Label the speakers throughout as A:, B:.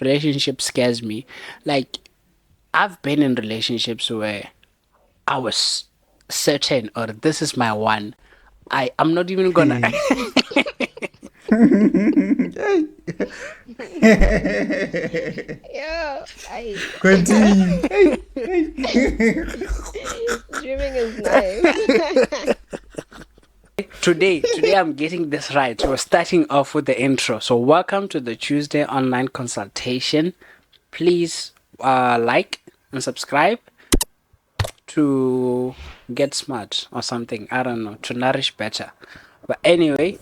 A: relationship scares me. Like, I've been in relationships where I was certain, or this is my one. I'm not even gonna.
B: Hey.
C: Yeah,
B: Continue. Hey, hey.
C: dreaming is nice.
A: Today I'm getting this right. We're starting off with the intro. So welcome to the Tuesday online consultation. Please like and subscribe to get smart or something. I don't know, to nourish better. But anyway,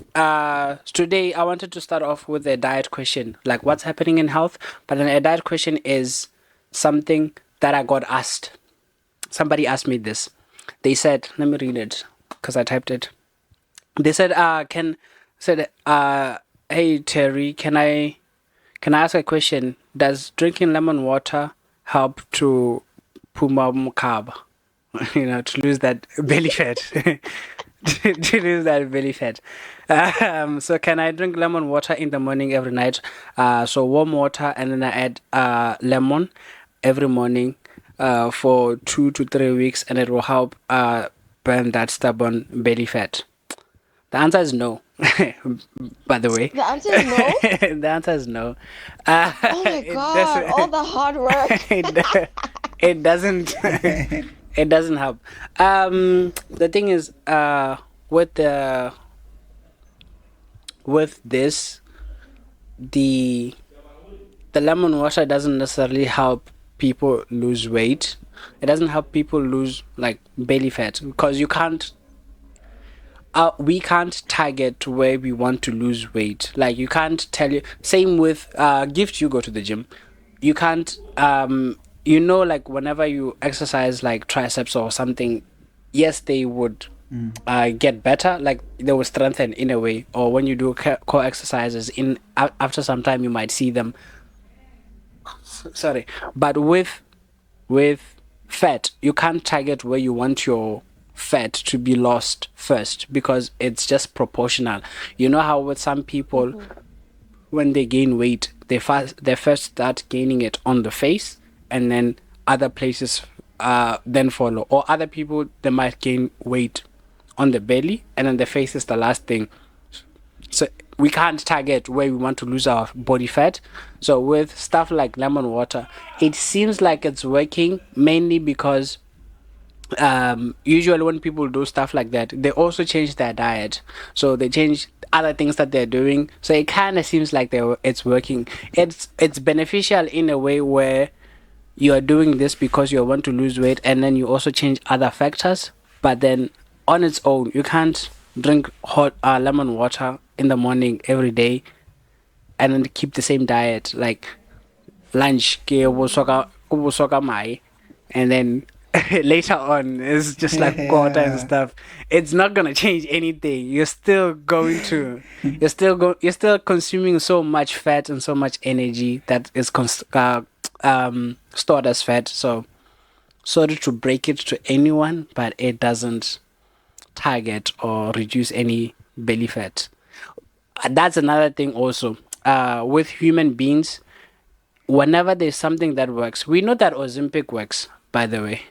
A: today I wanted to start off with a diet question, like what's happening in health. But then a diet question is something that I got asked. Somebody asked me this. They said, let me read it because I typed it. They said, hey Terry, can I ask a question? Does drinking lemon water help to puma carb? To lose that belly fat. To lose that belly fat. So can I drink lemon water in the morning every night? So warm water and then I add lemon every morning for 2 to 3 weeks, and it will help burn that stubborn belly fat. The answer is no. By the way,
C: The answer is no.
A: the answer is no.
C: Oh my
A: It
C: god, all the hard work.
A: it doesn't. It doesn't help. The thing is, with this, the lemon water doesn't necessarily help people lose weight. It doesn't help people lose like belly fat because we can't target where we want to lose weight. Like you can't tell you. Same with gift. You go to the gym. You can't. Like whenever you exercise like triceps or something, yes, they would get better. Like they will strengthen in a way. Or when you do core exercises, after some time you might see them. Sorry, but with fat, you can't target where you want your fat to be lost first because it's just proportional. You know how with some people when they gain weight they first start gaining it on the face and then other places then follow, or other people they might gain weight on the belly and then the face is the last thing. So we can't target where we want to lose our body fat. So with stuff like lemon water, it seems like it's working mainly because usually when people do stuff like that, they also change their diet. So they change other things that they're doing. So it kind of seems like it's working. It's beneficial in a way where you are doing this because you want to lose weight, and then you also change other factors. But then on its own, you can't drink hot lemon water in the morning every day and then keep the same diet like lunch ke bosoka mai, and then later on it's just like water and stuff. It's not gonna change anything. You're still consuming so much fat and so much energy that is stored as fat. So sorry to break it to anyone, but it doesn't target or reduce any belly fat. That's another thing also. With human beings, whenever there's something that works, we know that Ozempic works, by the way.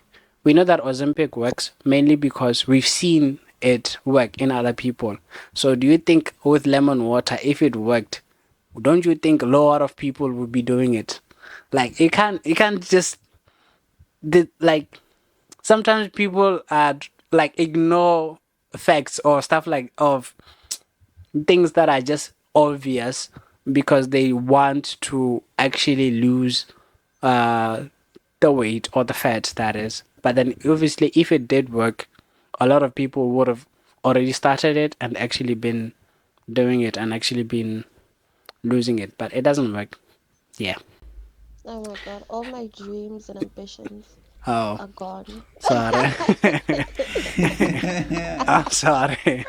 A: We know that Ozempic works mainly because we've seen it work in other people. So do you think with lemon water, if it worked, don't you think a lot of people would be doing it? Like you can't just like sometimes people like ignore facts or stuff like of things that are just obvious because they want to actually lose the weight or the fat, that is. But then obviously if it did work, a lot of people would have already started it and actually been doing it and actually been losing it, but it doesn't work. Yeah.
C: Oh my god, all my dreams and ambitions
A: Oh,
C: are gone.
A: sorry. I'm sorry.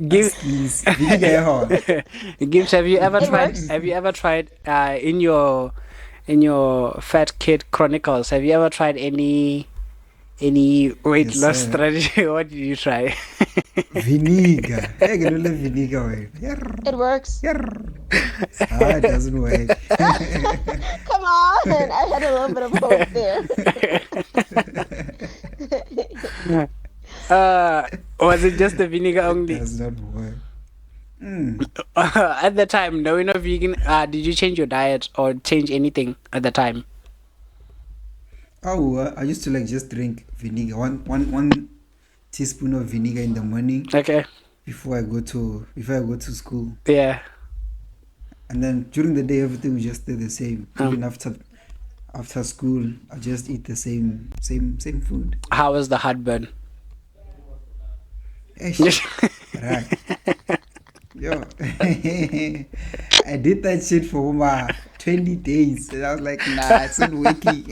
A: Give
B: Please, big hard.
A: Gibbs, have you ever
C: It
A: tried
C: works.
A: in your Fat Kid Chronicles, have you ever tried Any weight
B: Yes,
A: loss
B: sir.
A: strategy? What did you try?
B: Vinegar. Hey, can you love vinegar? Wait.
C: It
B: Yarr.
C: works.
B: Yarr. Ah, it doesn't work.
C: Come on, I had a little bit of hope there.
A: uh, was it just the vinegar
B: It
A: only?
B: does not work. Mm.
A: At the time, no, you're not vegan. Did you change your diet or change anything at the time?
B: Oh, I used to like just drink vinegar. One teaspoon of vinegar in the morning
A: Okay.
B: before I go to school.
A: Yeah.
B: And then during the day everything will just stay the same.
A: Um,
B: Even after school, I just eat the same food.
A: how was the heartburn?
B: Ish. Right. Yo. I did that shit for 20 days. And I was like, nah, it's not working.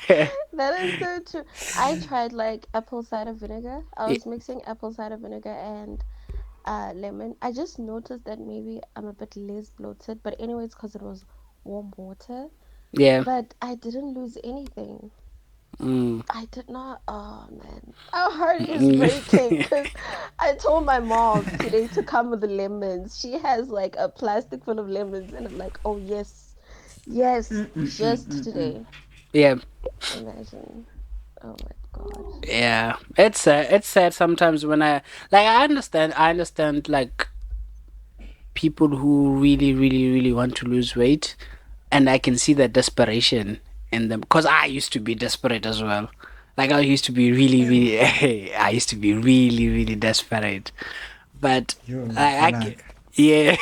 C: That is so true. I tried like apple cider vinegar. I
A: Y-
C: was mixing apple cider vinegar and lemon. I just noticed that maybe I'm a bit less bloated, but anyway, it's because it was warm water.
A: yeah.
C: But I didn't lose anything.
A: Mm.
C: I did not. Oh man, my heart is
A: Mm.
C: breaking because I told my mom today to come with the lemons. She has like a plastic full of lemons, and I'm like, oh yes, yes, just today.
A: Yeah.
C: Imagine. Oh my god.
A: Yeah. It's sad sometimes when I understand like people who really, really, really want to lose weight, and I can see the desperation in them because I used to be desperate as well. Like I used to be really,
B: Yo,
A: really, I used to be really, really desperate. But
B: yo,
A: I
B: Falak.
A: yeah,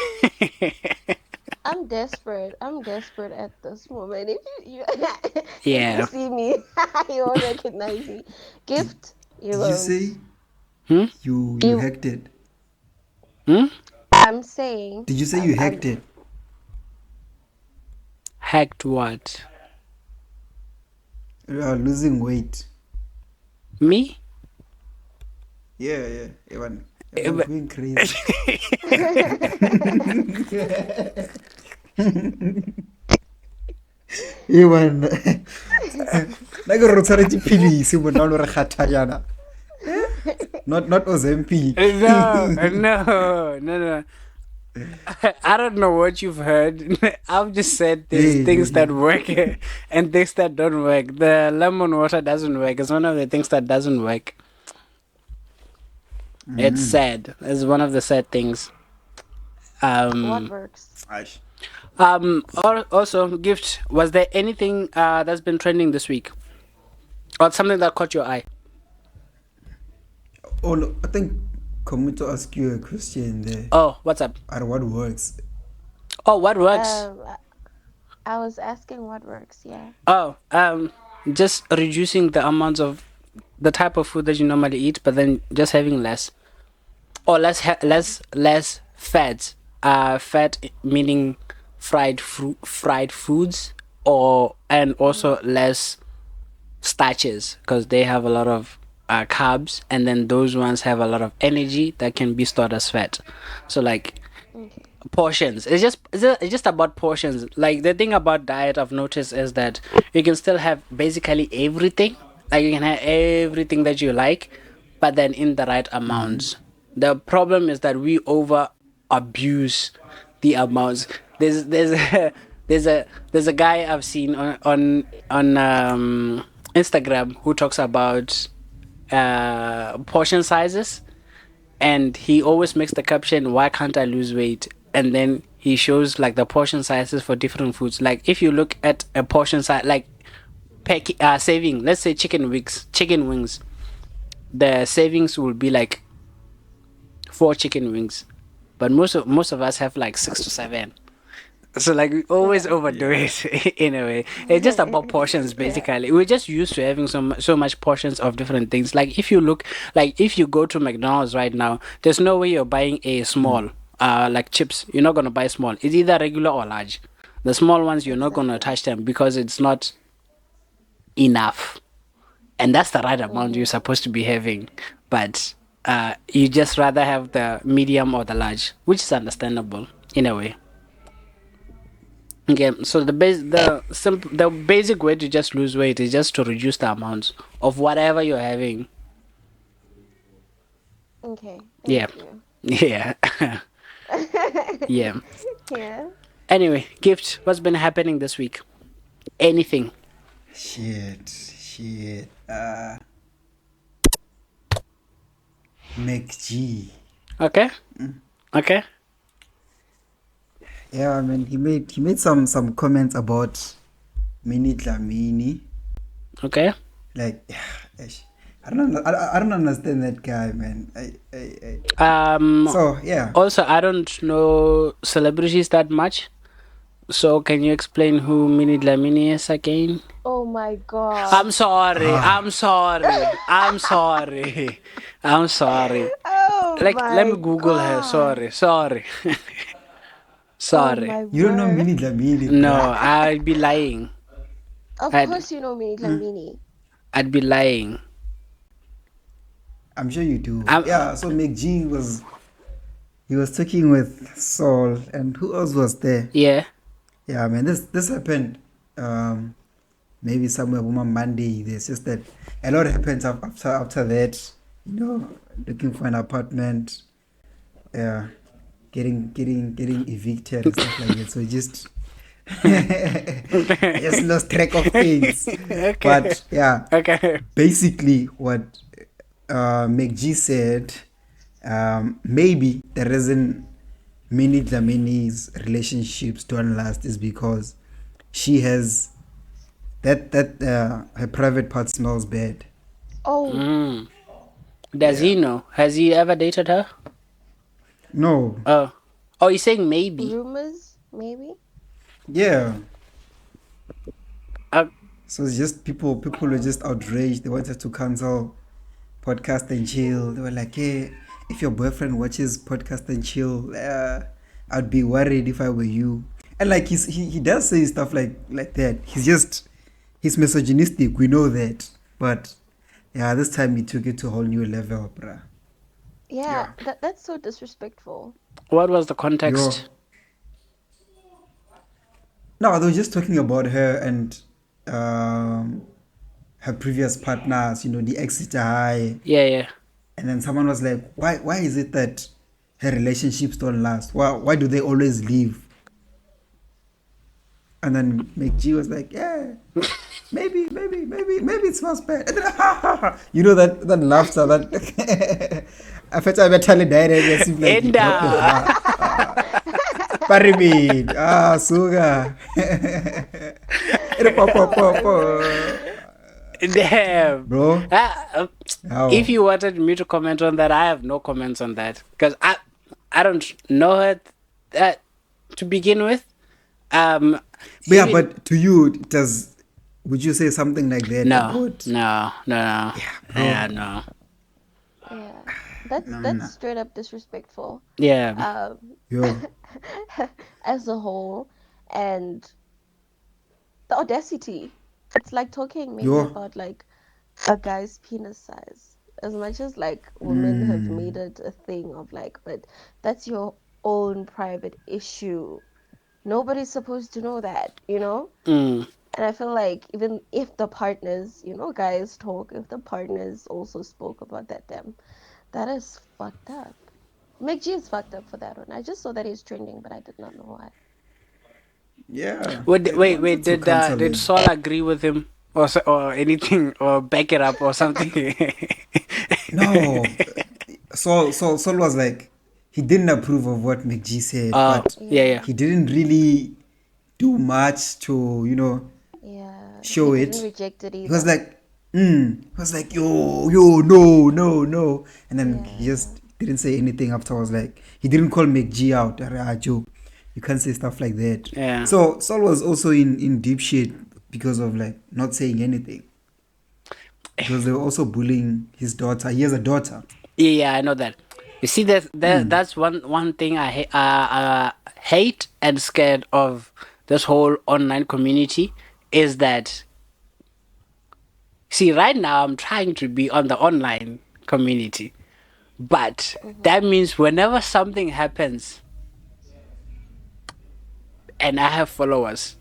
C: I'm desperate. I'm desperate at this moment. If you
A: yeah.
C: see me, you won't recognize me.
B: Did,
C: Gift, you
B: did you
C: won't.
B: say
A: Hmm?
B: you
C: You.
B: hacked it?
A: Hmm?
C: I'm saying.
B: Did you say
C: I'm.
B: you
C: I'm.
B: hacked it?
A: Hacked what?
B: Losing weight.
A: Me?
B: Yeah. Evan,
A: Eh,
B: you're
A: but-
B: going crazy. Evan, like a rotsareti pilisi mo na lo re kgathanyana. Not Ozempic.
A: no, no. I don't know what you've heard. I've just said there's
B: Hey,
A: things that
B: hey.
A: work and things that don't work. The lemon water doesn't work. It's one of the things that doesn't work. It's sad. It's one of the sad things.
C: What
A: Um,
C: works?
B: Ash.
A: Also, gift. Was there anything that's been trending this week, or something that caught your eye?
B: Oh, no, I think coming to ask you a question there.
A: Oh, what's up?
B: Or what works?
A: Oh, what works?
C: I was asking what works. Yeah.
A: Oh, just reducing the amount of the type of food that you normally eat, but then just having less or less fat. Fat meaning fried foods, or and also less starches because they have a lot of carbs, and then those ones have a lot of energy that can be stored as fat. So like
C: Okay.
A: portions, it's just about portions. Like the thing about diet I've noticed is that you can still have basically everything, like you can have everything that you like, but then in the right amounts. The problem is that we over abuse the amounts. There's a guy I've seen on Instagram who talks about portion sizes, and he always makes the caption, why can't I lose weight? And then he shows like the portion sizes for different foods. Like if you look at a portion size, like saving, let's say chicken wings, the savings will be like 4 chicken wings, but most of us have like 6 to 7. So like we always
C: Yeah.
A: overdo
B: Yeah.
A: it in a way. It's just about portions
C: Yeah.
A: basically. We're just used to having so much portions of different things. Like if you go to McDonald's right now, there's no way you're buying a small like chips. You're not gonna buy small. It's either regular or large. The small ones you're not gonna
C: Exactly.
A: touch them because it's not enough. And that's the right amount you're
C: Mm-hmm.
A: supposed to be having. But you just rather have the medium or the large, which is understandable in a way. Okay, so the basic way to just lose weight is just to reduce the amount of whatever you're having.
C: Okay,
A: Yeah,
C: thank you.
A: yeah, yeah.
C: Yeah.
A: Anyway, gift. What's been happening this week? Anything?
B: Shit. McG.
A: Okay, okay,
B: Yeah, I mean, he made some comments about Minnie Dlamini.
A: okay.
B: Like, ish, I don't understand that guy, man.
A: Um.
B: So yeah.
A: Also, I don't know celebrities that much. So, can you explain who Minnie Dlamini is again?
C: Oh my God.
A: I'm sorry.
B: Ah,
A: I'm sorry. I'm sorry. I'm sorry.
C: Oh
A: Like, let me
C: my
A: Google her.
C: God.
A: Sorry. Sorry.
C: Oh
A: Sorry.
C: my
B: you don't know
C: word.
B: Minnie Dlamini,
A: No,
B: bruh.
A: I'd be lying.
C: Of
A: I'd
C: course you know me,
B: Mm,
C: Lamini.
A: I'd be lying.
B: I'm sure you do.
A: I'm
B: Yeah. So McG was talking with Saul, and who else was there?
A: yeah.
B: Yeah, man. This happened. Maybe somewhere on Monday. There's just that a lot happens after that. You know, looking for an apartment. Yeah, getting evicted and stuff like that. So just I just lost track of things.
A: Okay.
B: But yeah,
A: Okay.
B: basically what McG said, maybe the reason many Dlamini's relationships don't last is because she has that her private part smells bad.
C: Oh,
A: Mm. Does
B: Yeah.
A: he know? Has he ever dated her?
B: No.
A: Oh. Oh, he's saying maybe.
C: rumors, maybe?
B: Yeah.
A: Uh,
B: So it's just people were just outraged. They wanted to cancel podcast and chill. They were like, hey, if your boyfriend watches podcast and chill, I'd be worried if I were you. And like he does say stuff like that. He's misogynistic. We know that, but yeah, this time he took it to a whole new level, bruh.
C: Yeah,
B: Yeah.
C: that's so disrespectful.
A: what was the
B: Yo.
A: context?
B: No, they were just talking about her and um, her previous partners. You know, the Exeter High.
A: Yeah, yeah.
B: And then someone was like, why is it that her relationships don't last? Why do they always leave? And then McG was like, yeah, maybe it smells bad. And then, you know that laughter that I felt I totally direct. It seemed like he dropped the
A: Enda.
B: bar. Parimid. Suga.
C: Oh my word.
A: Damn.
B: Bro.
A: If
B: How?
A: you wanted me to comment on that, I have no comments on that because I don't know her to begin with. Um,
B: But yeah,
A: even
B: but to you, would you say something like that
A: no,
B: about,
A: no, no, no,
B: yeah,
A: yeah,
B: bro?
A: no,
C: Yeah.
B: No,
C: That's
B: no.
C: straight up disrespectful.
A: yeah,
C: Um
B: Yo,
C: as a whole, and the audacity. It's like talking maybe
B: yo.
C: about like a guy's penis size. As much as like women have made
B: Mm,
C: it a thing of like, but that's your own private issue. Nobody's supposed to know that, you know?
A: mm.
C: And I feel like even if the partners, guys talk, if the partners also spoke about that, damn, that is fucked up. McG is fucked up for that one. I just saw that he's trending, but I did not know why.
B: yeah, they
A: Wait.
B: wanted to cancel
A: Did
B: him.
A: Saul agree with him or anything or back it up or something?
B: No, Saul was like, he didn't approve of what McG said,
A: Oh,
B: but
A: yeah, yeah,
C: Yeah,
B: he didn't really do much to,
C: yeah. He
B: show
C: didn't
B: it.
C: reject it
B: He was
C: either.
B: like, he was like, yo, no, no, no. And then he
C: Yeah.
B: just didn't say anything after. I was like, he didn't call McG out. Joe, you can't say stuff like that.
A: yeah.
B: So Saul was also in deep shit because of like not saying anything. Because they were also bullying his daughter. He has a daughter.
A: Yeah, yeah, I know that. You see, that's one thing hate and scared of this whole online community is that. See, right now I'm trying to be on the online community, but
C: Mm-hmm.
A: that means whenever something happens, and I have followers,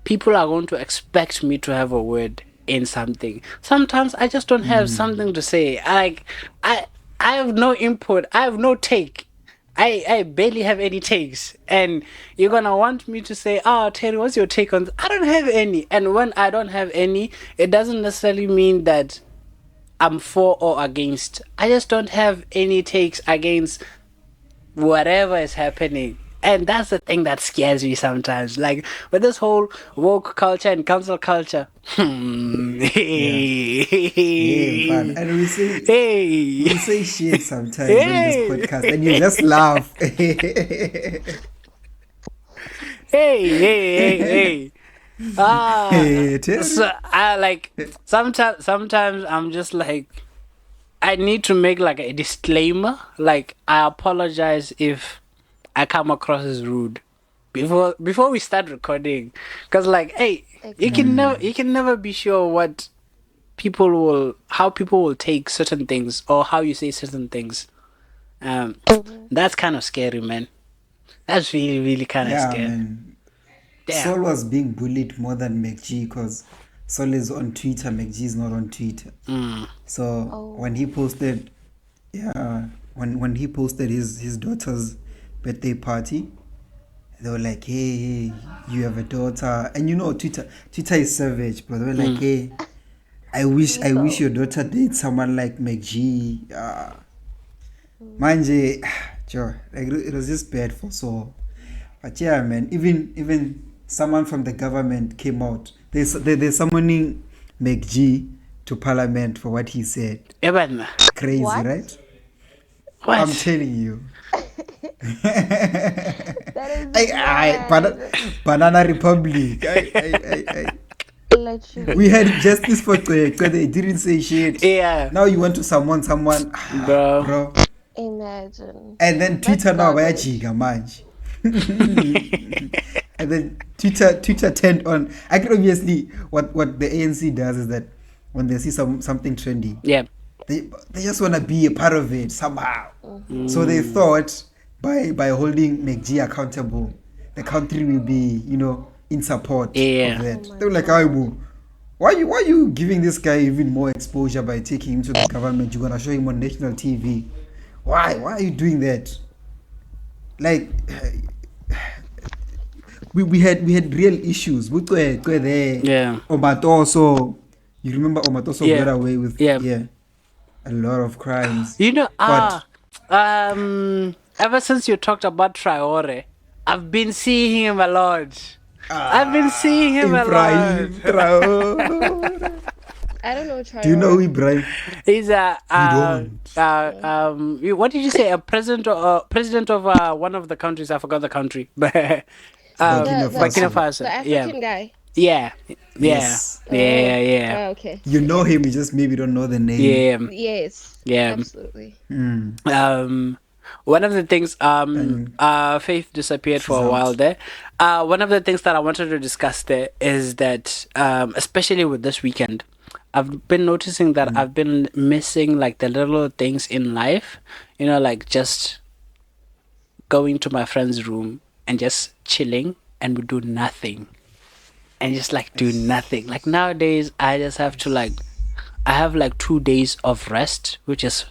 A: people are going to expect me to have a word in something. Sometimes I just don't have something to say. I have no input. I have no take. I barely have any takes. And you're gonna want me to say, "Oh, Terry, what's your take on this?" I don't have any. And when I don't have any, it doesn't necessarily mean that I'm for or against. I just don't have any takes against whatever is happening. And that's the thing that scares me sometimes. Like with this whole woke culture and cancel culture.
B: Yeah. Yeah, but and
A: Hey.
B: we say shit sometimes on this
A: Hey.
B: podcast, and you just laugh.
A: Hey.
B: Hey, Terry.
A: So I like sometimes I'm just like I need to make like a disclaimer. Like I apologize if I come across as rude before we start recording, because like hey,
C: Exactly.
A: you can never be sure what how people will take certain things or how you say certain things. Um,
C: Mm-hmm.
A: that's kind of scary, man. That's really kind of
B: Yeah,
A: scary.
B: man.
A: Damn.
B: Sol was being bullied more than McG because Sol is on Twitter, McG is not on Twitter.
A: Mm.
B: So when he
C: Oh.
B: posted, yeah, when he posted his daughter's birthday party, they were like, "Hey, you have a daughter," and you know Twitter is savage, but they were like,
A: Mm.
B: "Hey, I wish
C: Lethal.
B: your daughter dates someone like McG."
C: Mm.
B: Manje, Joe, like it was just bad for Saul. But yeah, man, even someone from the government came out. They're summoning McG to parliament for what he said.
A: Eben,
B: Crazy,
C: What?
B: right? I'm
A: what?
B: telling you.
C: That is
B: I
C: mad.
B: Banana Republic. We
C: Literally.
B: had justice for because they didn't say shit.
A: Yeah,
B: Now you want to summon someone,
A: bro.
B: bro.
C: Imagine.
B: And then
C: That's
B: Twitter now
C: garbage.
B: bayajiga manje. And then Twitter turned on. I can obviously what the ANC does is that when they see something trendy,
A: Yeah.
B: they just want to be a part of it somehow.
C: Mm-hmm.
B: So they
A: Mm.
B: thought by holding McG accountable, the country will be in support of
A: Yeah.
C: Oh
B: that.
C: my
B: They were like,
C: god.
B: "Aibu, why you giving this guy even more exposure by taking him to the government? You're gonna show him on national TV. Why are you doing that? Like we had real issues. Where there
A: Yeah.
B: Omatoso. You remember Omatoso got
A: Yeah.
B: away with
A: Yeah.
B: a lot of crimes.
A: You know,
B: But
A: ever since you talked about Traore, I've been seeing him a lot. I've been seeing him a lot.
B: Ibrahim Traore.
C: I don't know
B: Do you know who
C: Traore.
B: Ibrahim?
A: He's a
B: You don't.
C: Mm.
A: what did you say? A president of one of the countries. I forgot the country, but
B: Burkina
A: Burkina
B: Faso.
A: Faso.
C: The
A: Yeah,
C: African guy.
A: yeah, yeah,
B: Yes.
A: yeah,
C: Oh.
A: yeah,
C: Oh, okay.
B: You know
C: Yeah.
B: him, you just maybe don't know the name.
A: yeah,
C: Yes.
A: yeah.
C: Absolutely.
B: Mm.
A: Um, one of the things
B: And
A: Faith disappeared
B: she's
A: for a while
B: out.
A: there. One of the things that I wanted to discuss there is that especially with this weekend, I've been noticing that I've been missing like the little things in life, like just going to my friend's room and just chilling and we do nothing and just like do
B: Yes.
A: nothing. Like nowadays, I just have to like
B: Yes.
A: I have like 2 days of rest, which is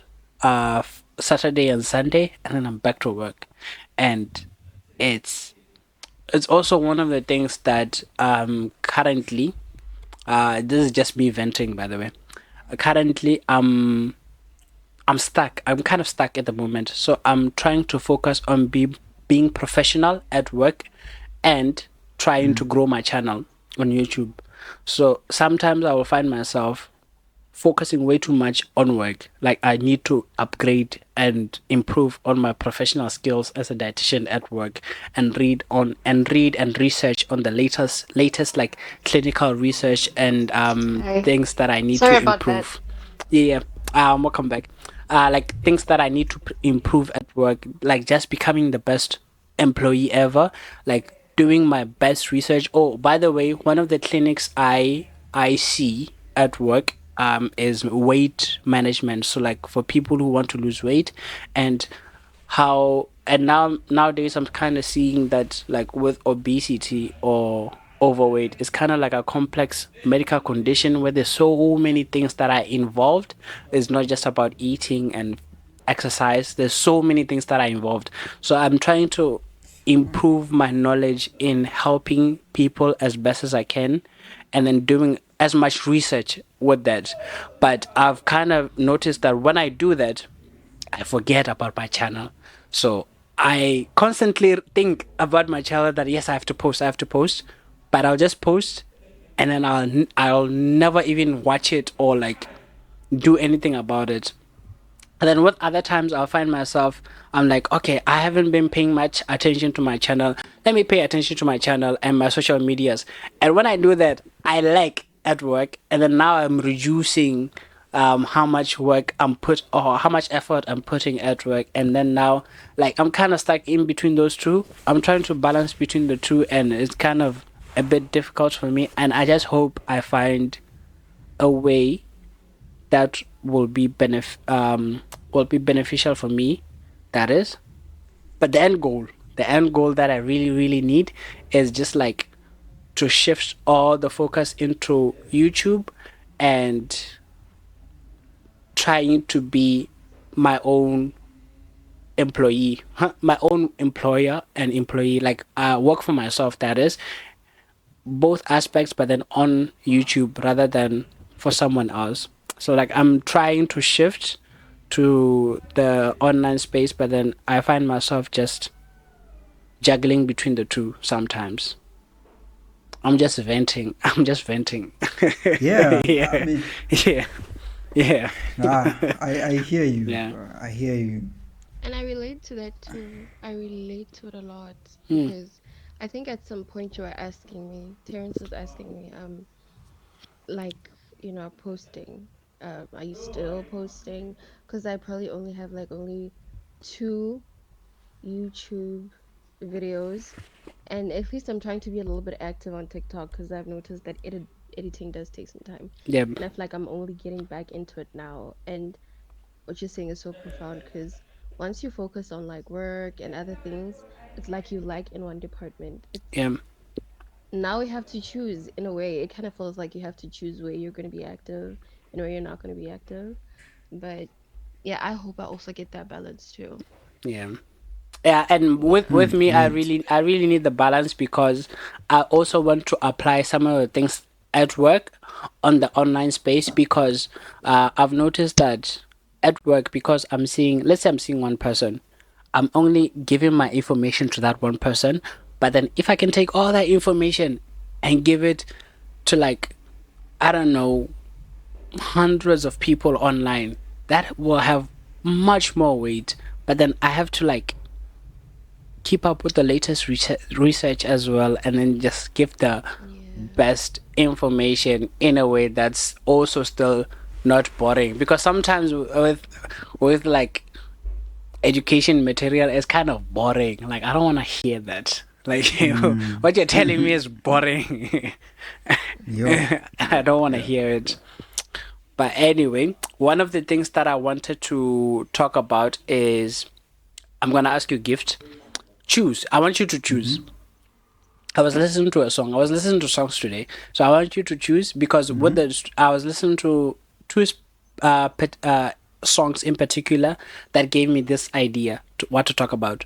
A: Saturday and Sunday, and then I'm back to work. And it's it's also one of the things that currently this is just me venting, by the way. Currently I'm stuck. I'm kind of stuck at the moment. So I'm trying to focus on being professional at work and trying to grow my channel on YouTube. So sometimes I will find myself focusing way too much on work. Like I need to upgrade and improve on my professional skills as a dietitian at work and read and research on the latest like clinical research and
C: Sorry.
A: things that I need to
C: Sorry about that.
A: improve. Yeah, welcome back. Like things that I need to improve at work, like just becoming the best employee ever, like doing my best research. Oh, by the way, one of the clinics I see at work is weight management. So like for people who want to lose weight and how And nowadays I'm kind of seeing that like with obesity or overweight, it's kind of like a complex medical condition where there's so many things that are involved. It's not just about eating and exercise. There's so many things that are involved. So I'm trying to improve my knowledge in helping people as best as I can, and then doing as much research with that. But I've kind of noticed that when I do that, I forget about my channel. So I constantly think about my channel that yes, I have to post, but I'll just post, and then I'll never even watch it or like do anything about it. And then with other times I'll find myself, I'm like, okay, I haven't been paying much attention to my channel. Let me pay attention to my channel and my social medias. And when I do that, I like at work, and then now I'm reducing how much work I'm put or how much effort I'm putting at work. And then now like I'm kind of stuck in between those two. I'm trying to balance between the two, and it's kind of a bit difficult for me. And I just hope I find a way that will be beneficial for me. That is, but the end goal that I really really need is just like to shift all the focus into YouTube and trying to be my own employee, my own employer and employee. Like work for myself. That is both aspects, but then on YouTube rather than for someone else. So like I'm trying to shift to the online space, but then I find myself just juggling between the two sometimes. I'm just venting. I'm just venting.
B: Yeah, I
A: Yeah,
B: mean,
A: yeah, yeah,
B: I hear you.
A: yeah.
B: I hear you.
C: And I relate to that too. I relate to it a lot
A: Hmm.
C: because I think at some point you were asking me, Terrence was asking me, like, posting. Are you still posting? Because I probably only have like only two YouTube videos. And at least I'm trying to be a little bit active on TikTok because I've noticed that editing does take some time.
A: Yeah,
C: And I feel like I'm only getting back into it now. And what you're saying is so profound because once you focus on like work and other things, it's like you like in one department. It's
A: yeah,
C: now you have to choose in a way. It kind of feels like you have to choose where you're going to be active and where you're not going to be active. But yeah, I hope I also get that balance too.
A: yeah. Yeah, and with me,
B: Great.
A: I really need the balance because I also want to apply some of the things at work on the online space because I've noticed that at work, because I'm seeing, let's say I'm seeing one person, I'm only giving my information to that one person, but then if I can take all that information and give it to like, I don't know, hundreds of people online, that will have much more weight. But then I have to like keep up with the latest research as well, and then just give the
C: Yeah.
A: best information in a way that's also still not boring, because sometimes with like education material is kind of boring. Like I don't want to hear that. Like what you're telling me is boring.
B: Yo.
A: I don't want to hear it. But anyway, one of the things that I wanted to talk about is I'm gonna ask you, Gift. Choose. I want you to choose. I was listening to a song. I was listening to songs today, so I want you to choose because with the I was listening to two songs in particular that gave me this idea to what to talk about.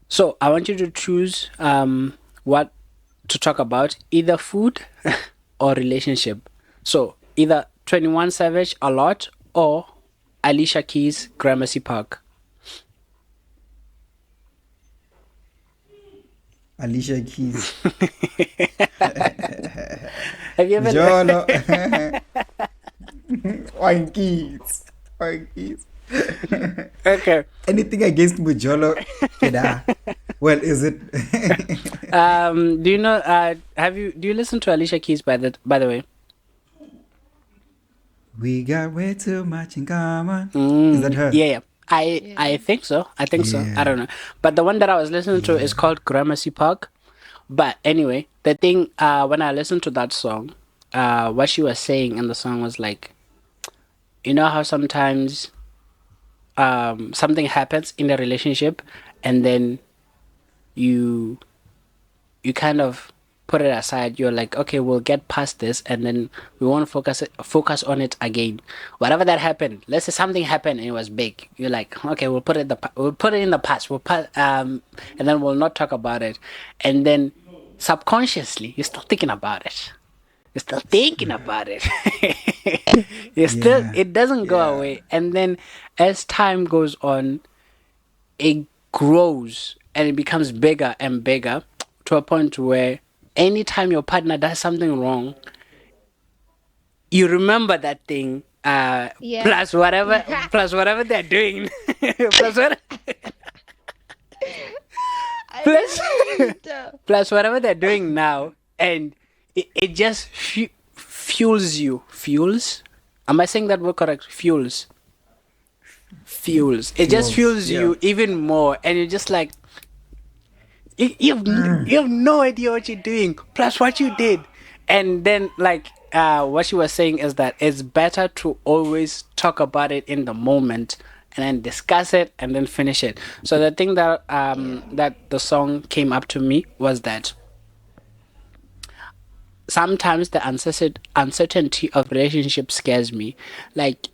A: So I want you to choose what to talk about, either food or relationship. So either 21 Savage a lot or Alicia Keys Gramercy Park.
B: Alicia Keys.
A: Have you ever?
B: Jolo. Wankies. Wankies.
A: Okay.
B: Anything against Mujolo? Keda. Well, is it?
A: Do you know? Do you listen to Alicia Keys by the way?
B: We got way too much in common. Is that her?
A: Yeah, yeah. I
C: Yeah.
A: think so. I think so. I
B: Yeah.
A: don't know. But the one that I was listening to is
B: Yeah.
A: called Gramercy Park. But anyway, the thing when I listened to that song, what she was saying in the song was like, you know how sometimes something happens in a relationship and then you you kind of put it aside. You're like, okay, we'll get past this, and then we won't focus on it again. Whatever that happened, let's say something happened and it was big. You're like, okay, we'll put it in the past. And then we'll not talk about it. And then subconsciously, you're still thinking about it. You're still thinking about it.
B: Yeah.
A: It doesn't go
B: Yeah.
A: away. And then as time goes on, it grows and it becomes bigger and bigger to a point where anytime your partner does something wrong, you remember that thing.
C: Yeah.
A: Plus whatever they're doing, plus what,
C: I
A: plus,
C: relate.
A: plus whatever they're doing now, and it just fuels you. Fuels? Am I saying that word correct? Fuels. It just
B: Fuels.
A: fuels
B: Yeah.
A: you even more, and you're just like, you have no idea what you're doing plus what you did. And then like what she was saying is that it's better to always talk about it in the moment and then discuss it and then finish it. So the thing that
C: Yeah.
A: that the song came up to me was that sometimes the uncertainty of relationship scares me. Like,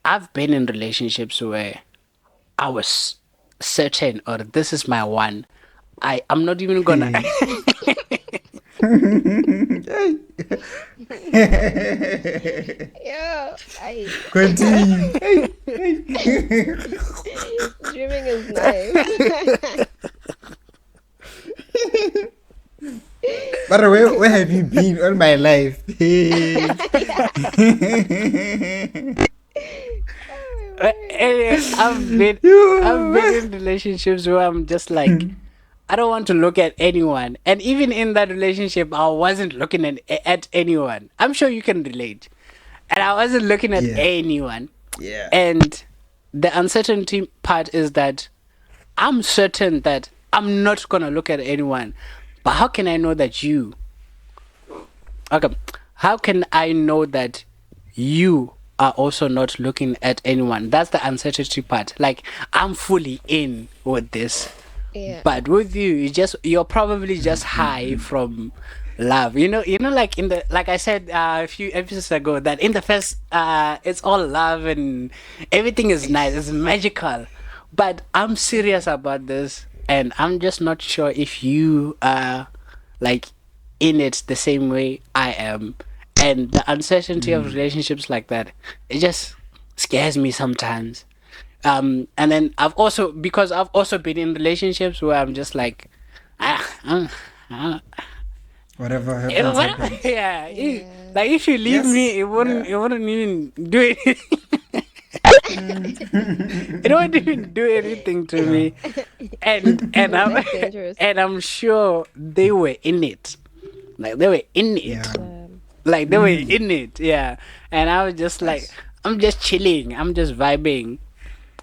A: I've been in relationships where I was certain, or this is my one. I'm not even gonna.
C: Yeah. I
B: Continue. Hey, hey.
C: dreaming is nice.
B: By the way, where have you been all my life? Hey.
C: Oh my
A: Anyway, I've been
B: You.
A: in relationships where I'm just like, I don't want to look at anyone, and even in that relationship, I wasn't looking at anyone. I'm sure you can relate, and I wasn't looking at
B: Yeah.
A: anyone.
B: Yeah.
A: And the uncertainty part is that I'm certain that I'm not gonna look at anyone, but how can I know that you? Okay, how can I know that you are also not looking at anyone? That's the uncertainty part. Like, I'm fully in with this,
C: Yeah.
A: but with you, you're probably just high from love. Like like I said a few episodes ago, that in the first, it's all love and everything is nice, it's magical. But I'm serious about this, and I'm just not sure if you are like in it the same way I am. And the uncertainty of relationships like that, it just scares me sometimes. And then I've also been in relationships where I'm just like, ah,
B: Whatever happens,
A: whatever.
B: happens.
A: Yeah,
C: Yeah.
A: like if you leave me,
B: Yes. Yeah.
A: it wouldn't even do it. It won't even do anything to
B: Yeah.
A: me. And I'm
C: That's dangerous.
A: and I'm sure they were in it. Like they were in it.
B: Yeah.
A: Like they were in it. Yeah. And I was just like,
B: Yes.
A: I'm just chilling. I'm just vibing.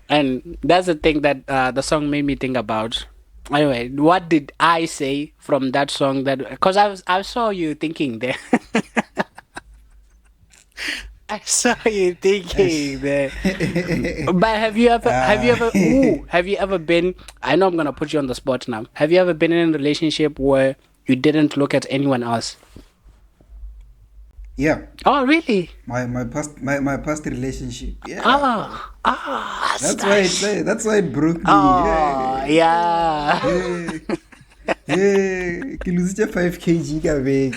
A: And that's the thing that the song made me think about. Anyway, what did I say from that song? That because I saw you thinking there. I saw you
B: Yes.
A: thinking there. But have you ever been? I know I'm gonna put you on the spot now. Have you ever been in a relationship where you didn't look at anyone else?
B: Yeah.
A: Oh, really?
B: My past relationship. Yeah.
A: That's
B: That's why
A: nice.
B: it broke me.
A: Oh,
B: Yeah.
A: yeah.
B: Hey. Hey. Ke lositse 5 kg ka beke.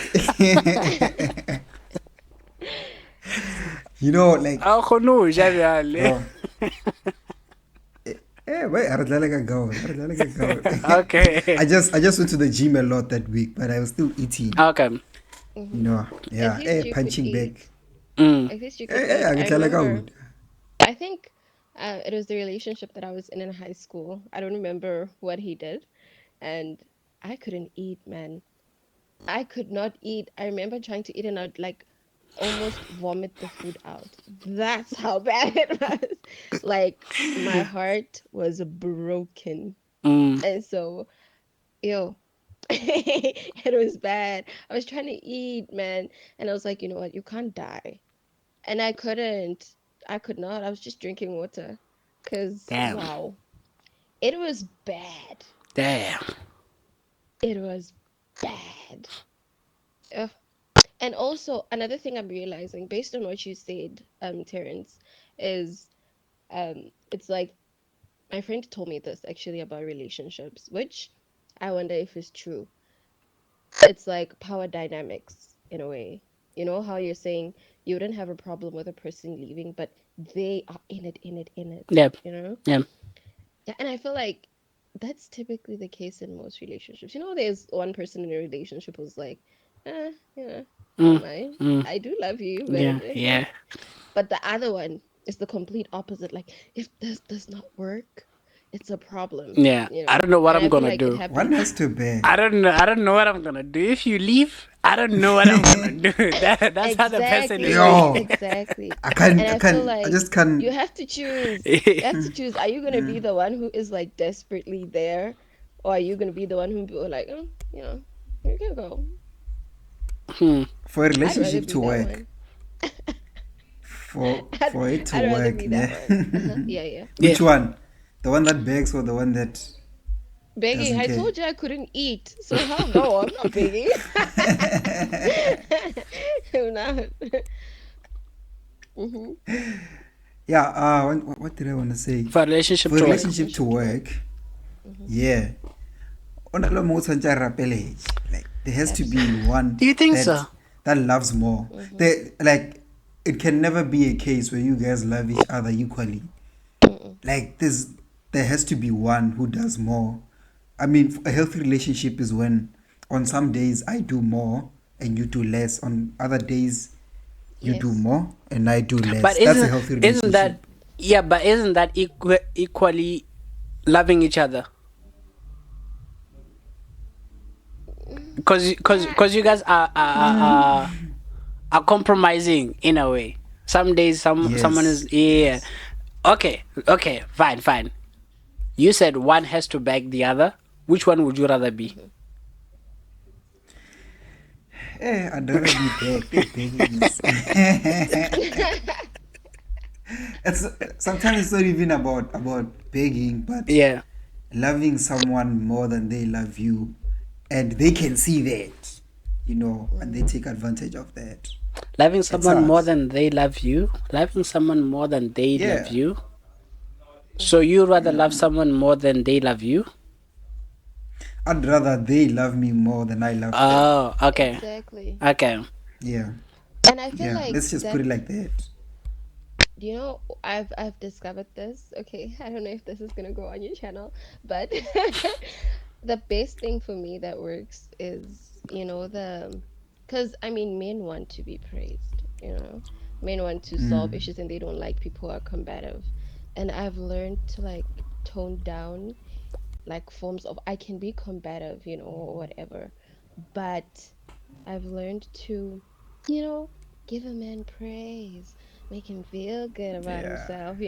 B: Like,
A: Oh, no, Javier.
B: bro. Wait, I don't like a go. I don't like a go.
A: Okay.
B: I just went to the gym a lot that week, but I was still eating.
A: Okay.
C: At
B: Yeah.
C: least
B: Hey,
C: you could
B: punching
C: eat.
B: back.
A: Mm.
C: At least you could
B: Hey,
C: eat.
B: I
C: I
B: get like a
C: remember.
B: wood.
C: I think it was the relationship that I was in high school. I don't remember what he did, and I couldn't eat, man. I could not eat. I remember trying to eat and I'd like almost vomit the food out. That's how bad it was. Like my heart was broken.
A: Mm.
C: And so, yo, it was bad. I was trying to eat, man. And I was like, you know what? You can't die. And I couldn't. I could not. I was just drinking water. Cause
A: Damn.
C: wow. It was bad.
A: Damn.
C: It was bad. Ugh. And also another thing I'm realizing, based on what you said, Terrence, is it's like my friend told me this actually about relationships, which I wonder if it's true. It's like power dynamics in a way. You know how you're saying you wouldn't have a problem with a person leaving, but they are in it,
A: Yep.
C: you know?
A: Yep.
C: Yeah, and I feel like that's typically the case in most relationships. You know, there's one person in a relationship who's like, I don't
A: Mm.
C: mind.
A: Mm.
C: I do love you, but
A: Yeah. Yeah.
C: but the other one is the complete opposite. Like, if this does not work, it's a problem,
A: Yeah.
C: you
A: I
C: know?
A: don't know what
C: And
A: I'm
C: I feel
A: gonna
C: like it
A: do.
B: One
C: happens.
B: has to bear.
A: I don't know. I don't know what I'm gonna do if you leave. I don't know what I'm gonna do. That's how the person is
C: Exactly,
A: being.
B: Yo,
C: exactly.
B: I can't,
C: And
B: I
C: I feel
B: can't, I
C: like
B: just can't.
C: you have to choose. You have to choose. Are you gonna be the one who is like desperately there, or are you gonna be the one who be like, oh, you know, you can go.
A: Hmm.
B: For a
C: I'd rather
B: relationship
C: be
B: to
C: that
B: work,
C: one. I'd,
B: for it to
C: I'd rather
B: work,
C: be that one.
B: man.
C: Yeah, yeah.
A: Yeah.
B: Which one? The one that begs or the one that
C: Begging.
B: doesn't
C: I
B: care?
C: told you I couldn't eat, so hell no, I'm not begging. I'm not. hmm
B: Yeah, what did I want to say?
A: For a relationship
B: For a
A: to
C: For a
A: work.
B: relationship to
C: relationship to work.
B: work,
C: hmm
B: yeah. On a lot more like there has to be
C: Absolutely.
B: one
A: Do you think
B: that
A: so?
B: loves more.
C: hmm
B: They like it can never be a case where you guys love each other equally.
C: Mm-mm.
B: Like there has to be one who does more. I mean, a healthy relationship is when on some days I do more and you do less. On other days you do
C: Yes.
B: more and I do less.
A: But
B: That's a healthy
A: isn't that
B: relationship.
A: yeah? But isn't that equally loving each other? Because you guys are compromising in a way. Some days someone is
B: Yes,
A: yeah.
B: yes.
A: Okay, fine. You said one has to beg the other. Which one would you rather be?
C: Mhm.
B: I'd rather be begging is it's sometimes it's not even about begging, but
A: Yeah,
B: loving someone more than they love you, and they can see that, and they
C: Mhm.
B: take advantage of that.
A: loving
B: It
A: someone more
B: sucks.
A: than they love you. Loving someone more than they love
B: Yeah,
A: you. So
C: Mhm.
A: you rather love someone more than they love you?
B: I'd rather they love me more than I love them.
A: Oh, okay,
C: Exactly.
A: okay.
B: Yeah,
C: And I feel
B: yeah.
C: like
B: Let's just put it
C: that's,
B: like that.
C: you know, I've discovered this. Okay, I don't know if this is gonna go on your channel, but the best thing for me that works is, because I mean, men want to be praised, men want to solve
B: Mm.
C: issues and they don't like people who are combative. And I've learned to like tone down like forms of I can be combative, or whatever, but I've learned to, you know, give a man praise, make him feel good about
B: Yeah,
C: himself,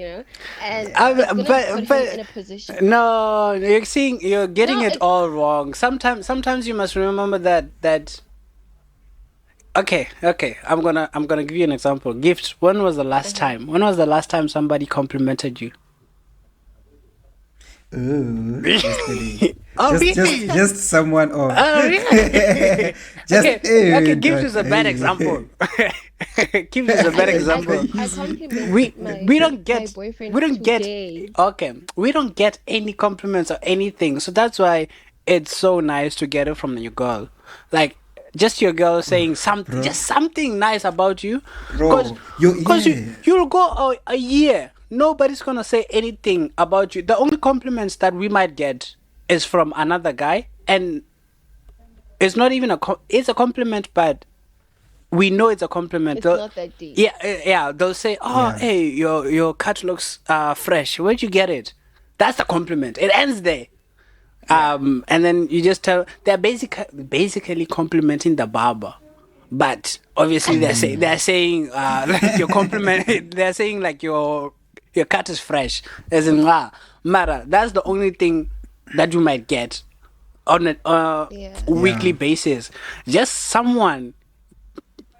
C: and
B: yeah.
C: it's gonna put him in
A: But
C: a position.
A: no, you're getting
C: No,
A: it all wrong. Sometimes you must remember that. Okay. I'm gonna give you an example. Gift. When was the last
C: uh-huh.
A: time? When was the last time somebody complimented you?
B: Oh, yesterday.
A: Oh
B: Just, just,
A: really?
B: just someone. Oh,
A: Oh really?
B: just.
A: Okay. Gift
B: God,
A: is a bad example. Gift is a
C: I
A: bad
C: mean,
A: example.
C: I
B: Easy.
A: we
C: complimented
A: we
C: my
A: don't
C: my
A: get we
C: boyfriend
A: don't get
C: today.
A: okay we don't get any compliments or anything, so that's why it's so nice to get it from your girl, like just your girl saying something,
B: Bro,
A: just something nice about you, because you
B: yeah.
A: you'll go a year nobody's gonna say anything about you. The only compliments that we might get is from another guy, and it's not even it's a compliment, but we know it's a compliment.
C: It's not that deep.
A: Yeah. They'll say, "Oh,
B: Yeah.
A: hey, your cut looks fresh. Where'd you get it?" That's a compliment. It ends there.
B: Yeah.
A: And then you just tell they're basically complimenting the barber, but obviously they're saying like your compliment. They're saying like your cut is fresh. As in, Mara. That's the only thing that you might get on a
C: Yeah.
A: weekly
B: Yeah.
A: basis. Just someone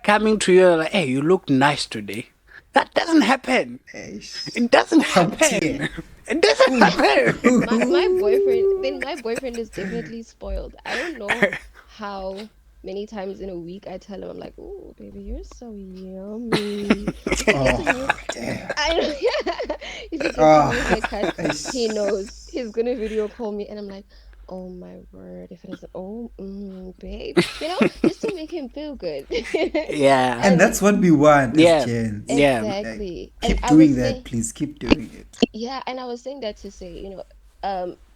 A: coming to you like, hey, you look nice today. That doesn't happen.
B: Eish.
A: It doesn't
B: Top tier.
A: happen. It doesn't happen.
C: My boyfriend is definitely spoiled. I don't know how many times in a week I tell him, I'm like, "Oh, baby, you're so yummy." If he gets a
B: Oh,
C: new,
B: damn.
C: I know, yeah. If he gets a
B: Oh,
C: new haircut, he
B: eish.
C: knows he's gonna video call me, and I'm like, "Oh my word!" If it doesn't, oh, babe, just to make him feel good.
A: Yeah.
B: And
C: And
B: that's what we want as
A: Yeah.
B: gens.
A: Yeah.
B: Like,
C: exactly, and
B: keep
C: I was
B: doing that,
C: saying.
B: please. Keep doing it.
C: Yeah, and I was saying that to say,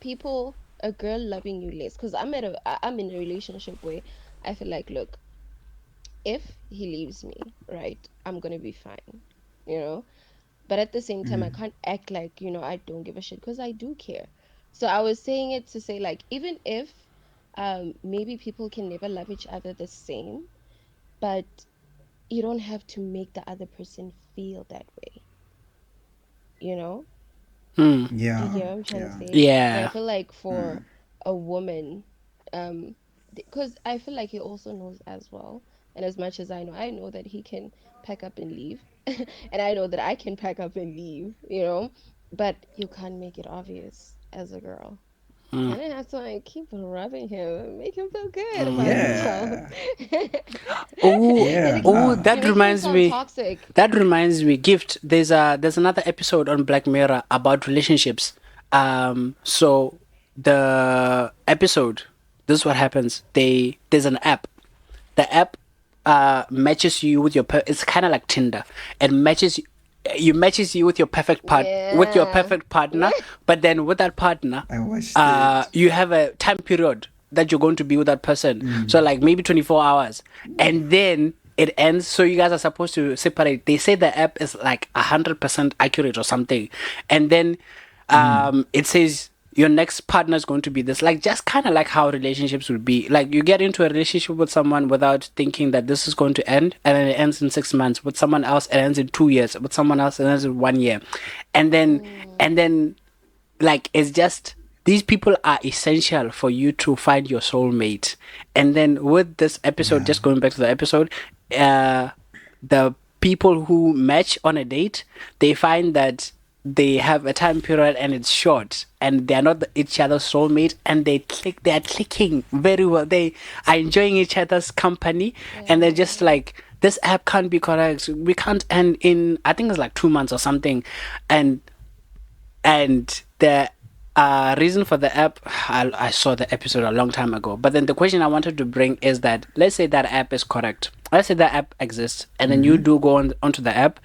C: people, a girl loving you less, because I'm in a relationship where I feel like, look, if he leaves me, right, I'm gonna be fine, you know. But at the same time, I can't act like, I don't give a shit because I do care. So I was saying it to say, like, even if, maybe people can never love each other the same, but you don't have to make the other person feel that way, you know?
A: Hmm.
C: Do you
B: Yeah,
C: get what I'm trying to
B: yeah.
C: say? And I
A: Yeah.
C: feel like for a woman, because I feel like he also knows as well. And as much as I know that he can pack up and leave. And I know that I can pack up and leave, but you can't make it obvious as a girl. You
A: Hmm.
C: kind of have to like keep rubbing him and make him feel good about
A: Mm.
C: himself.
B: Yeah.
A: Oh,
B: Yeah,
A: oh,
B: nah.
C: You're
A: that
C: making him
A: reminds
C: sound
A: me.
C: toxic.
A: That reminds me, Gift. There's another episode on Black Mirror about relationships. So the episode, this is what happens. There's an app. The app matches you with it's kind of like Tinder. It matches you with your
C: Yeah.
A: perfect partner, but then with that partner,
B: I watched it.
A: you have a time period that you're going to be with that person. So like maybe 24 hours, and then it ends. So you guys are supposed to separate. They say the app is like 100% accurate or something, and then it says your next partner is going to be this, like just kind of like how relationships would be. Like you get into a relationship with someone without thinking that this is going to end, and then it ends in 6 months. With someone else it ends in 2 years. With someone else it ends in 1 year. And then like it's just, these people are essential for you to find your soulmate. And then with this episode,
B: Yeah.
A: just going back to the episode, the people who match on a date, they find that they have a time period and it's short, and they're not each other's soulmate, and they're clicking very well. They are enjoying each other's company, and they're just
C: Yeah.
A: like, this app can't be correct. We can't end in, I think it's like 2 months or something. And the reason for the app, I saw the episode a long time ago. But then the question I wanted to bring is that, let's say that app is correct. Let's say that app exists, and then you do go onto the app,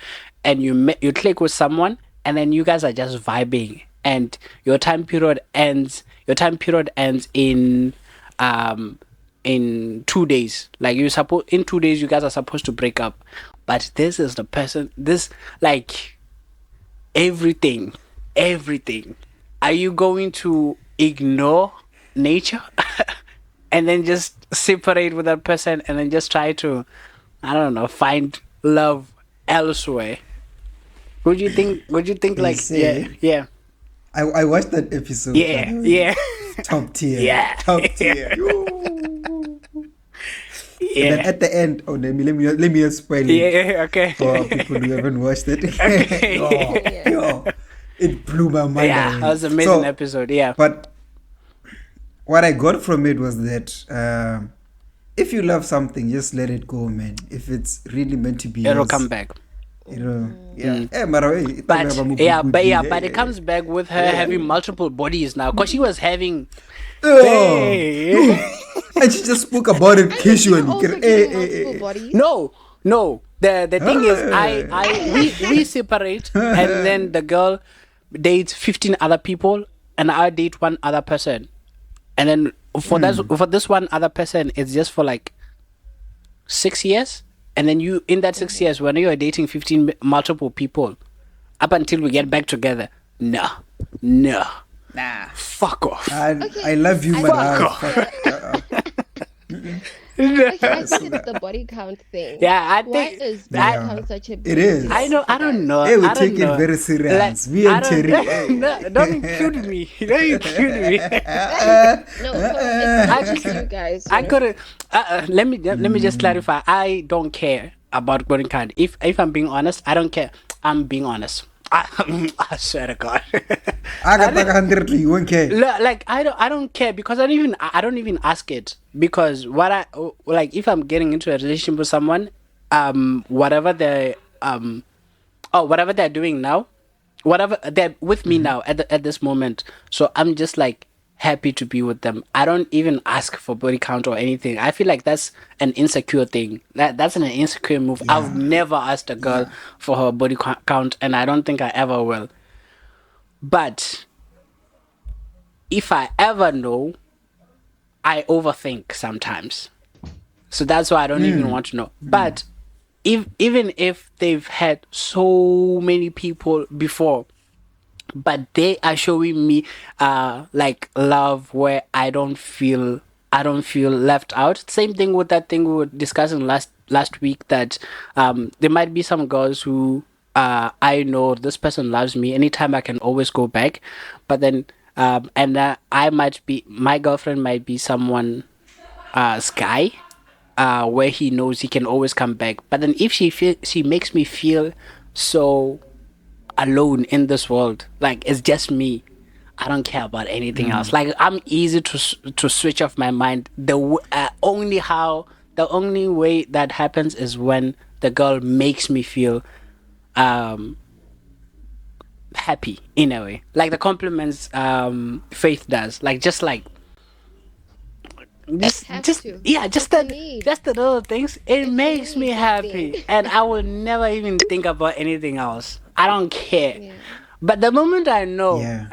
A: and you click with someone, and then you guys are just vibing, and your time period ends. Your time period ends in 2 days. Like you suppose in 2 days you guys are supposed to break up, but this is the person. This, like, everything, everything. Are you going to ignore nature and then just separate with that person and then just try to, I don't know, find love elsewhere? Would you think
B: They
A: like, yeah,
B: say,
A: yeah,
B: I watched that episode, by
A: yeah,
B: the way.
A: yeah,
B: Top tier.
A: yeah,
B: Top tier.
A: yeah,
B: Yoo. And then
A: yeah,
B: at the end, oh, let me just spoil it
A: yeah, okay.
B: for people who haven't watched it. yo,
A: Okay.
C: Yeah.
B: yo, it blew my mind
A: Yeah, that
B: away.
A: was an amazing
B: So,
A: episode. Yeah,
B: but what I got from it was that if you love something, just let it go, man. If it's really meant to be
A: it'll come
B: yours,
A: back.
B: yeah. Eh, mara, eh, ita
A: But
B: ngaba
A: but it
B: mubukudile,
A: comes back with her
B: eh.
A: having multiple bodies now, because she was having.
B: Oh,
A: Hey.
B: and she just spoke about it
C: And you're
B: casually.
C: also getting multiple bodies.
A: No. The thing is,
B: Hey.
A: we separate, and then the girl dates 15 other people, and I date one other person, and then for this one other person, it's just for like 6 years, and then you, in that 6 years, when you are dating 15 multiple people, up until we get back together, no,
B: Nah.
A: fuck off.
B: I love you,
C: I
B: man.
C: Okay, I think it's the body count thing.
A: Yeah, I
C: Why
A: think
C: is body
B: Yeah.
C: count such a
B: It
C: big
B: is.
C: deal
A: I
C: to
A: don't
C: guys?
A: know.
B: Hey, we
A: I don't
B: take it
A: know.
B: very serious. Me
A: I
B: and
A: don't-
B: Terry.
A: No, don't include me. Don't include me.
C: No, it's not just you guys.
A: I couldn't. Let me just clarify. I don't care. about body count. If I'm being honest, I don't care. I'm being honest. I swear to God.
B: I
A: I
B: got like
A: don't-
B: 100, you won't care.
A: like I don't care because I don't even ask it because what I like if I'm getting into a relationship with someone, whatever they whatever they're doing now, whatever they're with me now at this moment. So I'm just like happy to be with them. I don't even ask for body count or anything. I feel like that's an insecure thing. That's an insecure move. I've
B: Yeah.
A: never asked a girl
B: Yeah.
A: for her body count, and I don't think I ever will. But if I ever know, I overthink sometimes. So that's why I don't even want to know. But even if they've had so many people before, but they are showing me like love where I don't feel left out. Same thing with that thing we were discussing last week that there might be some girls who I know this person loves me anytime I can always go back, but then and I might be my girlfriend might be someone guy where he knows he can always come back, but then if she makes me feel so alone in this world. Like it's just me. I don't care about anything else. Like I'm easy to switch off my mind. The only way that happens is when the girl makes me feel um happy in a way. Like the compliments Faith does. Like
C: Has
A: just
C: to.
A: yeah,
C: It's a need.
A: just the little things. It
C: It's a
A: makes me
C: need, that thing.
A: happy, and I will never even think about anything else. I don't care.
C: Yeah.
A: But the moment I know,
B: Yeah.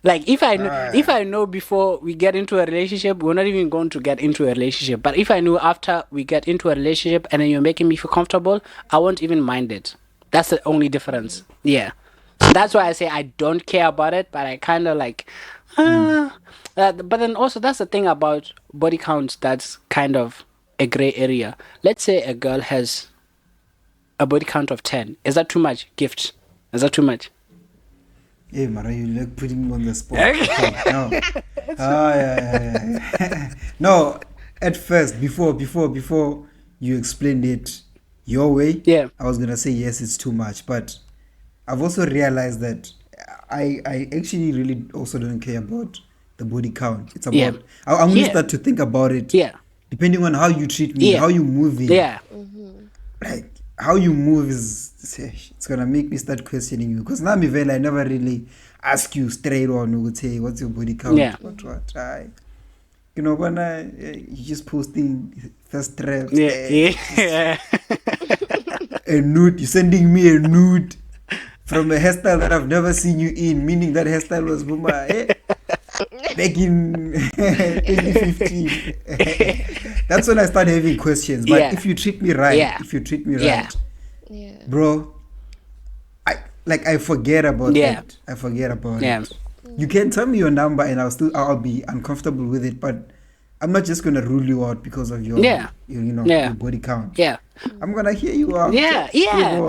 A: like if
B: Ah.
A: I know before we get into a relationship, we're not even going to get into a relationship. But if I knew after we get into a relationship and then you're making me feel comfortable, I won't even mind it. That's the only difference. Yeah. So that's why I say I don't care about it, but I kind of like, but then also that's the thing about body counts. That's kind of a gray area. Let's say a girl has a body count of 10. Is that too much? Gift? Is that too much?
B: Hey, Mara, you like putting me on the spot. Okay, no. Yeah. No, at first, before you explained it your way,
A: Yeah.
B: I was gonna say yes, it's too much. But I've also realized that I actually really also don't care about the body count. It's
A: Yeah.
B: about I'm gonna
A: Yeah.
B: start to think about it.
A: Yeah.
B: Depending on how you treat me,
A: Yeah.
B: how you moving.
A: Yeah.
B: Like how you move is it's gonna make me start questioning you because now I never really ask you straight on who would say what's your body count,
A: Yeah.
B: what you know when you just posting first reps,
A: Yeah. Yeah.
B: a nude, you're sending me a nude from a hairstyle that I've never seen you in, meaning that hairstyle was Buma, back in 2015. That's when I start having questions. But
A: Yeah.
B: if you treat me right,
A: Yeah. Yeah.
C: Yeah.
B: bro, I forget about
A: Yeah.
B: that. I forget about
A: Yeah.
B: it. You can tell me your number and I'll be uncomfortable with it, but I'm not just gonna rule you out because of your
A: Yeah. Yeah.
B: your body count.
A: Yeah.
B: I'm gonna hear you out.
A: Yeah. Yeah.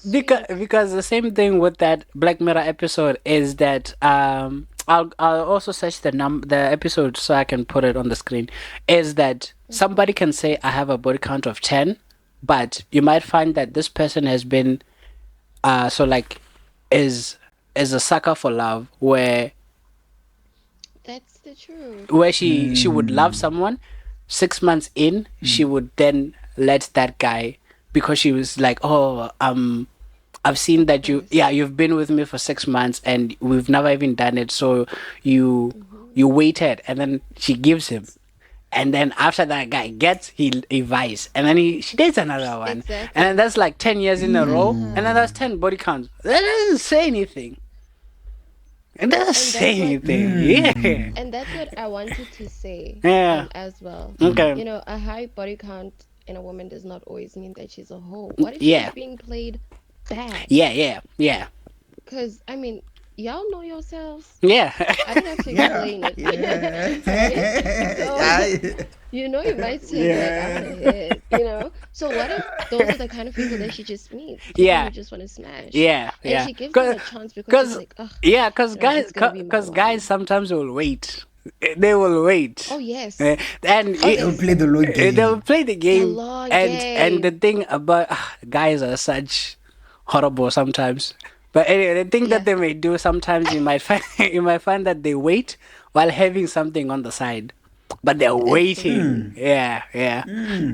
A: Because the same thing with that Black Mirror episode is that I'll also search the episode so I can put it on the screen, is that somebody can say I have a body count of 10, but you might find that this person has been so like is a sucker for love
C: That's the truth.
A: where she would love someone 6 months in, she would then let that guy, because she was like, oh, I've seen that you've been with me for 6 months and we've never even done it, so you waited, and then she gives him, and then after that guy gets he vice, and then she dates another one,
C: Exactly.
A: and then that's like 10 years in a row, and then that's 10 body counts. That doesn't say anything. It doesn't say anything. Yeah.
C: And that's what I wanted to say
A: Yeah.
C: as well.
A: Okay.
C: You know, a high body count in a woman does not always mean that she's a hoe. What if
A: Yeah.
C: she's being played bad?
A: Yeah.
C: Because, I mean, y'all know yourselves.
A: Yeah.
C: I don't have to explain it. So, you know, you might say like, I'm a hit, you know? So what if those are the kind of people that she just meets? People
A: Yeah.
C: who just want to smash.
A: Yeah.
C: And she gives them a chance because she's like, ugh.
A: yeah, because
C: you know, it's gonna be my
A: guys
C: wife.
A: sometimes will wait. They will wait.
C: Oh yes.
A: Eh, and
C: Oh
B: They'll
C: yes.
B: play the long
A: they will
B: game.
A: play the
C: The
A: game.
C: long
A: And the
C: game.
A: thing about guys are such horrible sometimes. But anyway, the thing that
C: Yeah,
A: they may do sometimes you might find you might find that they wait while having something on the side, but they're waiting.
C: absolutely.
A: Yeah, yeah,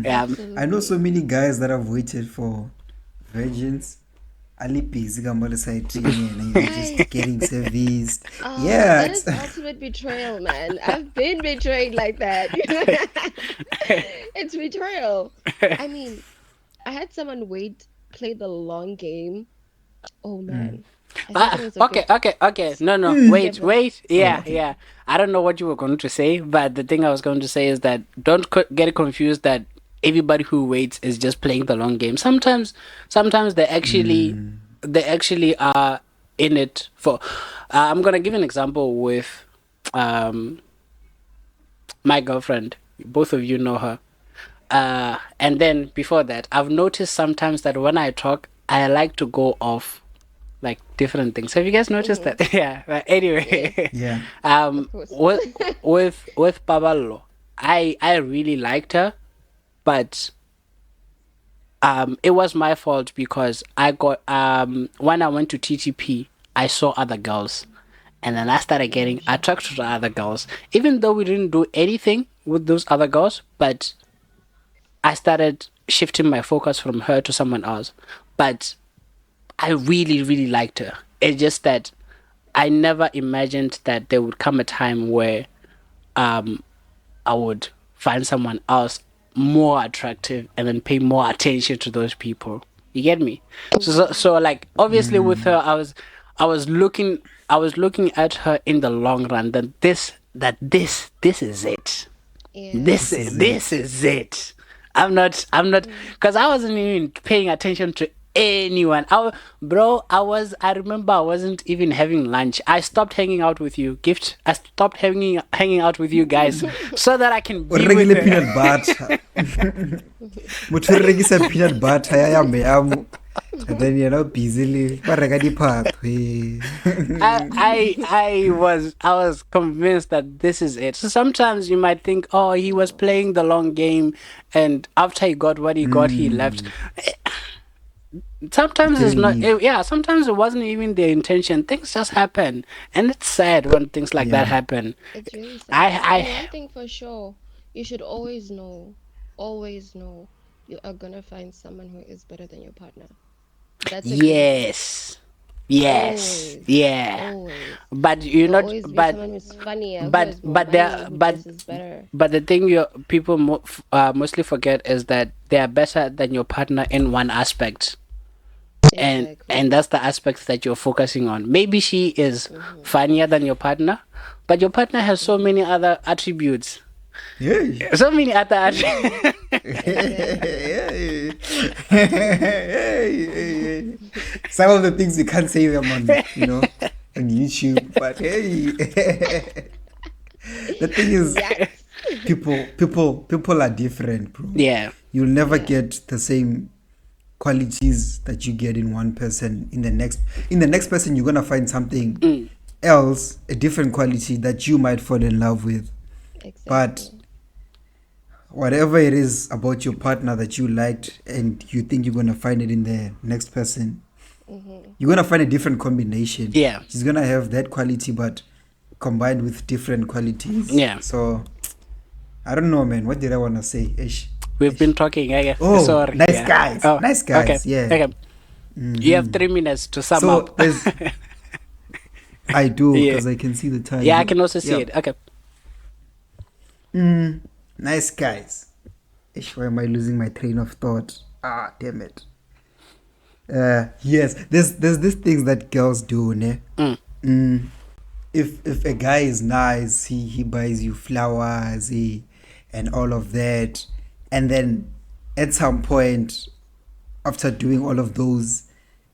A: yeah.
B: I know so
C: Absolutely.
B: many guys that have waited for virgins. Ali busy kamala side, and they're just
C: Guys,
B: getting serviced. Yeah,
C: that
B: it's
C: is ultimate betrayal, man. I've been betrayed like that. It's betrayal. I mean, I had someone wait, play the long game. Oh man. I think it was a
A: Okay,
C: good
A: okay, okay. No, no, wait,
C: seven.
A: wait.
B: oh
A: Yeah,
B: okay.
A: yeah. I don't know what you were going to say, but the thing I was going to say is that don't get it confused that everybody who waits is just playing the long game. Sometimes they actually are in it for. I'm gonna give an example with um my girlfriend. Both of you know her. And then before that, I've noticed sometimes that when I talk, I like to go off like different things. Have you guys noticed
C: Mm-hmm.
A: that? Yeah. But
C: Yes,
A: anyway,
B: Yeah.
C: of course.
A: with Paballo, I really liked her, but it was my fault because I got when I went to TTP, I saw other girls, and then I started getting attracted to other girls, even though we didn't do anything with those other girls, but I started shifting my focus from her to someone else. But I really, really liked her. It's just that I never imagined that there would come a time where I would find someone else more attractive and then pay more attention to those people. You get me? So like obviously with her, I was looking, I was looking at her in the long run. This is it.
C: Yeah.
B: This is
A: This
B: it.
A: is it. I'm not because I wasn't even paying attention to anyone. I remember I wasn't even having lunch. I stopped hanging out with you, Gift. I stopped hanging out with you guys so that I can
B: O
A: be with
B: regular
A: her.
B: peanut butter. Motho o rekisa peanut butter ya meamo. And then busily ba reka diphahlo.
A: I was convinced that this is it. So sometimes you might think, oh, he was playing the long game, and after he got what he got, he left. Sometimes
B: After
A: it's
B: you
A: not.
B: leave.
A: Yeah, sometimes it wasn't even their intention. Things just happen, and it's sad when things like that
B: Yeah.
A: happen.
C: It's really sad. And
A: I
C: one thing for sure, you should always know you are gonna find someone who is better than your partner. That's a given.
A: yes, yes,
C: Always.
A: yeah.
C: Always.
A: But you
C: There'll
A: not.
C: always be someone who's funnier, who
A: But
C: has more
A: but there
C: money, who
A: but
C: dresses better.
A: but the thing you people mostly forget is that they are better than your partner in one aspect,
C: Exactly.
A: and that's the aspect that you're focusing on. Maybe she is funnier than your partner, but your partner has so many other attributes,
B: Yeah.
A: so many other
C: Mm,
A: attributes.
C: exactly.
B: Some of the things we can't say them on, on YouTube. But hey, the thing is,
C: Yes.
B: people are different, bro.
A: Yeah,
B: You'll never
C: Yeah.
B: get the same qualities that you get in one person. In the next person, you're gonna find something else, a different quality that you might fall in love with. But
C: Exactly.
B: whatever it is about your partner that you liked and you think you're gonna find it in the next person,
C: Mm-hmm.
B: you're gonna find a different combination.
A: yeah,
B: She's gonna have that quality, but combined with different qualities.
A: yeah.
B: So I don't know, man. What did I wanna say? Ish,
A: We've been
B: ish.
A: talking. Yeah,
B: Oh,
A: sorry.
B: nice
A: Yeah.
B: guys,
A: Oh,
B: nice
A: okay,
B: guys. Yeah.
A: okay. You have 3 minutes to sum
B: So
A: up.
B: there's, I do
A: Yeah,
B: because I can see the time.
A: yeah. I can also see
B: Yeah.
A: it. Okay.
B: Nice guys. Ish, why am I losing my train of thought? Ah, damn it. Yes, there's these things that girls do, ne?
A: Mm.
B: Mm, if a guy is nice, he buys you flowers, and all of that, and then at some point, after doing all of those,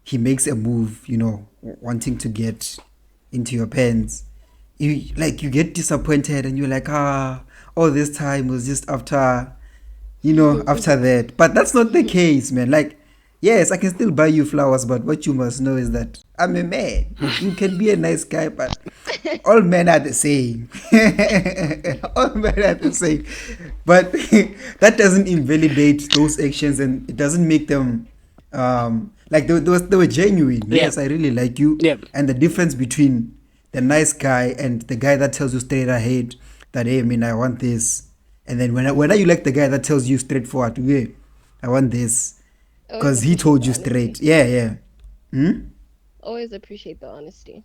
B: he makes a move, wanting to get into your pants. You get disappointed, and you're like, all this time was just after that. But that's not the case, man. Like, yes, I can still buy you flowers, but what you must know is that I'm a man. You can be a nice guy, but all men are the same. All men are the same. But that doesn't invalidate those actions, and it doesn't make them like they were genuine.
A: Yeah.
B: Yes, I really like you.
A: Yeah.
B: And the difference between the nice guy and the guy that tells you straight ahead that, hey, I mean, I want this. And then when you like the guy that tells you straightforward, yeah, I want this.
C: Always
B: Because he
C: appreciate
B: told
C: the
B: you
C: honesty.
B: straight. Yeah, yeah.
C: Always appreciate the honesty.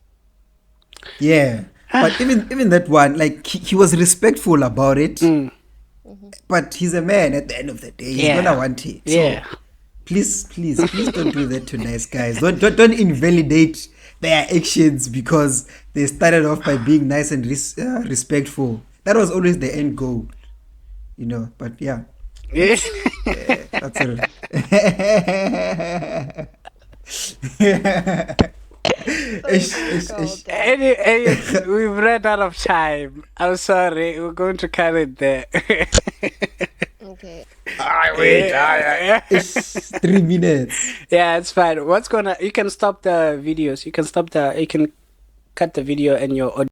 B: Yeah. But even that one, like he was respectful about it. But he's a man at the end of the day. He's
A: Yeah.
B: gonna want it.
A: Yeah.
B: So please don't do that to nice guys. Don't invalidate their actions because they started off by being nice and respectful. That was always the end goal, you know. But yeah,
A: Yeah.
B: that's it.
C: Difficult.
A: We've run out of time. I'm sorry. We're going to cut it there.
C: Okay.
B: It's 3 minutes.
A: Yeah, it's fine. You can stop the videos. You can cut the video and your audio.